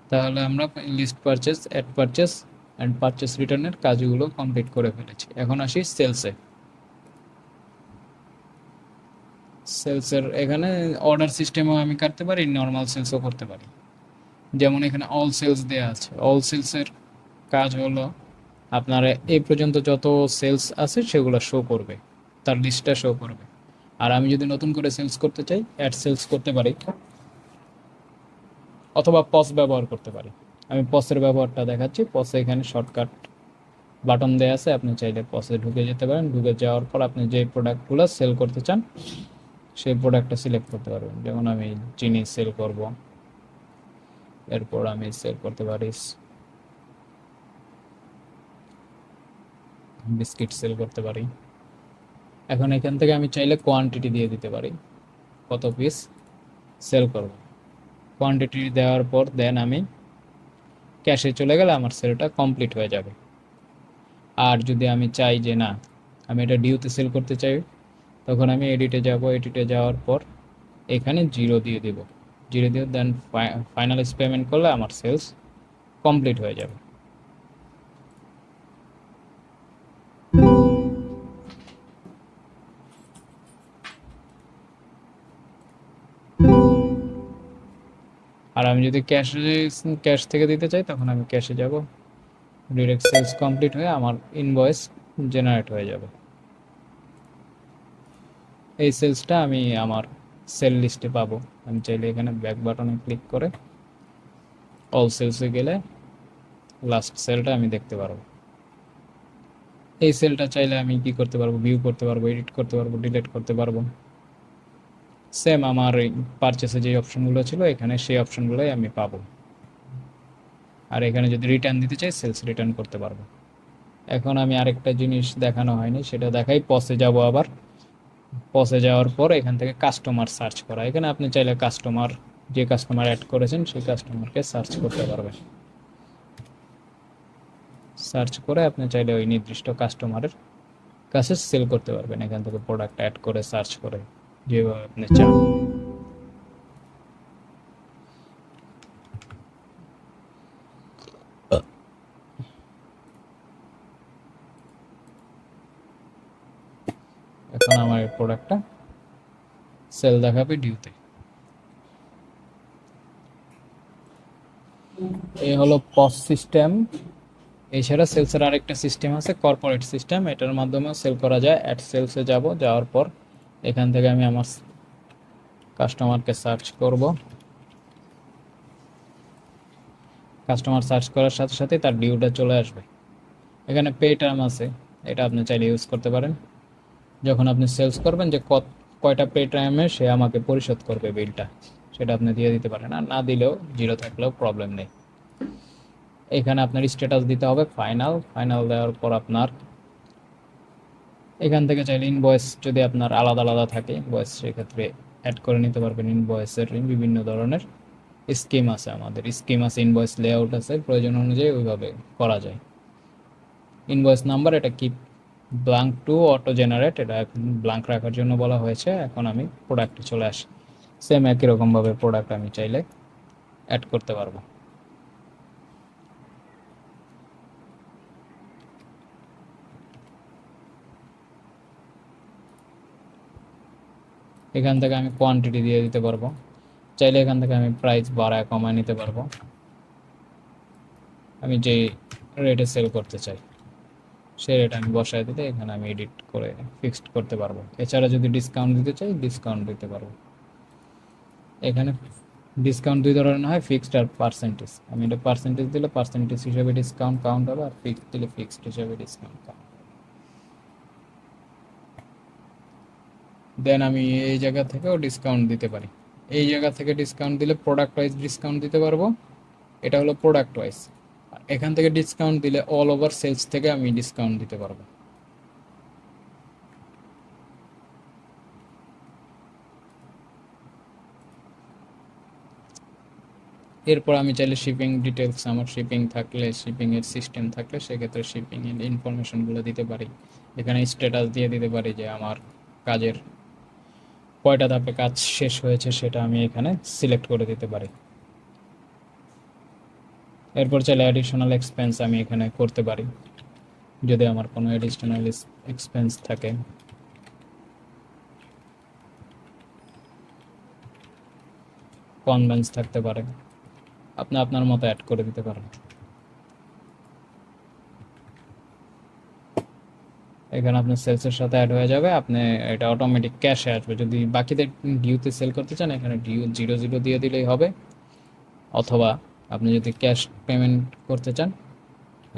তাহলে আমরা list purchase, add purchase and purchase রিটার্নের কাজগুলো কমপ্লিট করে ফেলেছি। এখন আসি সেলসে। সেলসের এখানে অর্ডার সিস্টেমও আমি কাটতে পারি, নর্মাল সেলসও করতে পারি। যেমন এখানে অল সেলস দেওয়া আছে। অল সেলসের কাজ হলো আপনার এই পর্যন্ত যত সেলস আছে সেগুলো শো করবে, তার লিস্টটা শো করবে। আর আমি যদি নতুন করে সেলস করতে চাই, অ্যাড সেলস করতে পারি, অথবা পস ব্যবহার করতে পারি। আমি পসের ব্যবহারটা দেখাচ্ছি। পসে এখানে শর্টকাট বাটন দেওয়া আছে, আপনি চাইলে পসে ঢুকে যেতে পারেন। ঢুকে যাওয়ার পর আপনি যে প্রোডাক্টগুলো সেল করতে চান সেই প্রোডাক্টটা সিলেক্ট করতে পারবেন। যেমন আমি চিনি সেল করব, এরপর আমি সেল করতে পারি বিস্কিট সেল করতে পারি। এখন এখান থেকে আমি চাইলে কোয়ান্টিটি দিয়ে দিতে পারি, কত পিস সেল করব। কোয়ান্টিটি দেওয়ার পর দেন আমি ক্যাশে চলে গেলে আমার সেলটা কমপ্লিট হয়ে যাবে। আর যদি আমি চাই যে না, আমি এটা ডিউতে সেল করতে চাই, তখন আমি এডিটে যাব। এডিটে যাওয়ার পর এখানে জিরো দিয়ে দেব। জিরো দিয়ে দেন ফাইনালাইজ পেমেন্ট করলে আমার সেলস কমপ্লিট হয়ে যাবে। আর আমি যদি ক্যাশ থেকে দিতে চাই, তখন আমি ক্যাশে যাব। ডিরেক্ট সেলস কমপ্লিট হয়ে আমার ইনভয়েস জেনারেট হয়ে যাবে। এই সেলসটা আমি আমার সেল লিস্টে পাবো। আমি চাইলে এখানে ব্যাক বাটনে ক্লিক করে অল সেলসে গেলে লাস্ট সেলটা আমি দেখতে পারবো। এই সেলটা চাইলে আমি কি করতে পারবো, ভিউ করতে পারবো, এডিট করতে পারবো, ডিলিট করতে পারবো। সেম আমার এই পারচেসে যে অপশনগুলো ছিল এখানে সেই অপশনগুলোই আমি পাবো। আর এখানে যদি রিটার্ন দিতে চাই, সেলস রিটার্ন করতে পারবো। এখন আমি আরেকটা জিনিস দেখানো হয়নি, সেটা দেখাই। পসে যাব আবার। পসে যাওয়ার পর এখান থেকে কাস্টমার সার্চ করা। এখানে আপনি চাইলে কাস্টমার, যে কাস্টমার অ্যাড করেছেন সেই কাস্টমারকে সার্চ করতে পারবেন। সার্চ করে আপনি চাইলে ওই নির্দিষ্ট কাস্টমারের কাছে সেল করতে পারবেন এখান থেকে প্রোডাক্ট অ্যাড করে, সার্চ করে, যেভাবে আপনি চান। এখন আমার এই প্রোডাক্টটা সেল দেখাবে ডিউতে। এই হলো পস সিস্টেম। এছাড়া সেলসের আরেকটা সিস্টেম আছে, কর্পোরেট সিস্টেম। এটার মাধ্যমেও সেল করা যায়। অ্যাড সেলসে যাব, যাওয়ার পর এখান থেকে আমি আমার কাস্টমারকে সার্চ করব। কাস্টমার সার্চ করার সাথে সাথে তার ডিউটা চলে আসবে। এখানে পে টার্ম আছে, এটা আপনি চাইলে ইউজ করতে পারেন। যখন আপনি সেলস করবেন যে কয়টা পে টাইমে সে আমাকে পরিশোধ করবে বিলটা, সেটা আপনি দিয়ে দিতে পারেন। আর না দিলেও, জিরো থাকলেও প্রবলেম নেই। এখানে আপনার স্ট্যাটাস দিতে হবে ফাইনাল। ফাইনাল দেওয়ার পর আপনার এখান থেকে চাইলে ইনভয়েস যদি আপনার আলাদা আলাদা থাকে, ইনভয়েস সেক্ষেত্রে অ্যাড করে নিতে পারবেন। ইনভয়েসের বিভিন্ন ধরনের স্কিম আছে, আমাদের স্কিম আছে, ইনভয়েস লেআউট আছে, প্রয়োজন অনুযায়ী ওইভাবে করা যায়। ইনভয়েস নাম্বার এটা কি ব্ল্যাঙ্ক টু অটো জেনারেট, এটা ব্ল্যাঙ্ক রাখার জন্য বলা হয়েছে। এখন আমি প্রোডাক্টে চলে আসি। সেম একই রকমভাবে প্রোডাক্ট আমি চাইলে অ্যাড করতে পারবো। এখান থেকে আমি কোয়ান্টিটি দিয়ে দিতে পারবো। চাইলে এখান থেকে আমি প্রাইস বাড়ায় কমায় নিতে পারবো, আমি যে রেটে সেল করতে চাই সেই রেট আমি বসায় দিতে এখানে আমি এডিট করে ফিক্সড করতে পারবো। এছাড়া যদি ডিসকাউন্ট দিতে চাই, ডিসকাউন্ট দিতে পারবো। এখানে ডিসকাউন্ট দুই ধরনের হয়, ফিক্সড আর পার্সেন্টেজ। আমি এটা পার্সেন্টেজ দিলে পার্সেন্টেজ হিসাবে ডিসকাউন্ট কাউন্ট হবে, আর ফিক্সড দিলে ফিক্সড হিসাবে ডিসকাউন্ট কাউন্ট। দেন আমি এই জায়গা থেকেও ডিসকাউন্ট দিতে পারি। এই জায়গা থেকে ডিসকাউন্ট দিলে প্রোডাক্ট ওয়াইজ ডিসকাউন্ট দিতে পারবো। এটা হলো প্রোডাক্ট ওয়াইজ। এখান থেকে ডিসকাউন্ট দিলে অল ওভার সেলস থেকে আমি ডিসকাউন্ট দিতে পারবো। এরপর আমি চাইলে শিপিং ডিটেলস, আমার শিপিং থাকলে, শিপিংয়ের সিস্টেম থাকলে সেক্ষেত্রে শিপিংয়ের ইনফরমেশনগুলো দিতে পারি। এখানে স্ট্যাটাস দিয়ে দিতে পারি যে আমার কাজের কয়টা ধাপে কাজ শেষ হয়েছে সেটা আমি এখানে সিলেক্ট করে দিতে পারি। এরপর চাইলে অ্যাডিশনাল এক্সপেন্স আমি এখানে করতে পারি, যদি আমার কোনো অ্যাডিশনাল এক্সপেন্স থাকে। কনভেন্স থাকতে পারে, আপনি আপনার মতো অ্যাড করে দিতে পারেন। এখানে আপনার সেলসের সাথে অ্যাড হয়ে যাবে, আপনি এটা অটোমেটিক ক্যাশে আসবে। যদি বাকিদের ডিউতে সেল করতে চান এখানে ডিউ 0 0 দিয়ে দিলেই হবে, অথবা আপনি যদি ক্যাশ পেমেন্ট করতে চান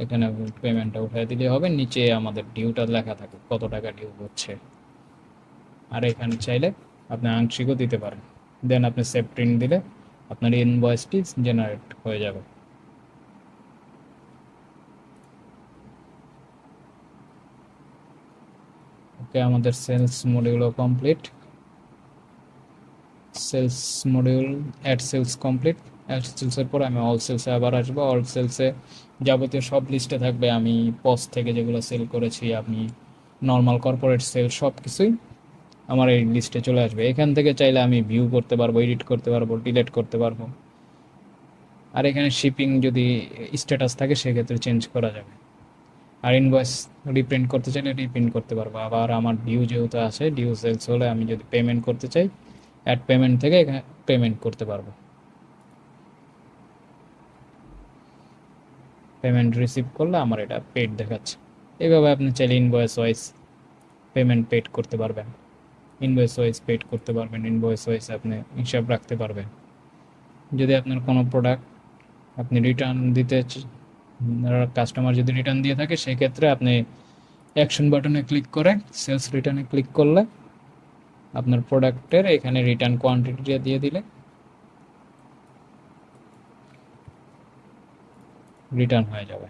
এখানে পেমেন্টটা উঠিয়ে দিলেই হবে। নিচে আমাদের ডিউটা লেখা থাকে কত টাকা ডিউ হচ্ছে। আর এখানে চাইলে আপনি আংশিকও দিতে পারেন। দেন আপনি সেভ প্রিন্ট দিলে আপনার ইনভয়েসটি জেনারেট হয়ে যাবে। ওকে, আমাদের সেলস মডিউলও complete. Sales module add sales complete. Add সেলসের পর আমি অল সেলসে আবার আসবো। অল সেলসে যাবতীয় সব লিস্টে থাকবে আমি পজ থেকে যেগুলো সেল করেছি, আমি নর্মাল কর্পোরেট সেল সব কিছুই আমার এই লিস্টে চলে আসবে। এখান থেকে চাইলে আমি ভিউ করতে পারবো, এডিট করতে পারবো, ডিলিট করতে পারবো। আর এখানে শিপিং যদি স্ট্যাটাস থাকে সেক্ষেত্রে চেঞ্জ করা যাবে। আর ইনভয়েস রিপ্রিন্ট করতে চাইলে রিপ্রিন্ট করতে পারবো। আবার আমার ডিউ যেহেতু আছে, ডিউ সেলস হলে আমি যদি পেমেন্ট করতে চাই অ্যাড পেমেন্ট থেকে এখানে পেমেন্ট করতে পারবো। পেমেন্ট রিসিভ করলে আমার এটা পেড দেখাচ্ছে। এইভাবে আপনি চাইলে ইনভয়েস ওয়াইজ পেমেন্ট পেড করতে পারবেন, ইনভয়েস ওয়াইজ পেড করতে পারবেন, ইনভয়েস ওয়াইজ আপনি হিসাব রাখতে পারবেন। যদি আপনার কোনো প্রোডাক্ট আপনি রিটার্ন দিতে কাস্টমার যদি রিটার্ন দিয়ে থাকে সেক্ষেত্রে আপনি অ্যাকশন বাটনে ক্লিক করে সেলস রিটার্নে ক্লিক করলে আপনার প্রোডাক্টের এখানে রিটার্ন কোয়ান্টিটিটা দিয়ে দিলে রিটার্ন হয়ে যাবে।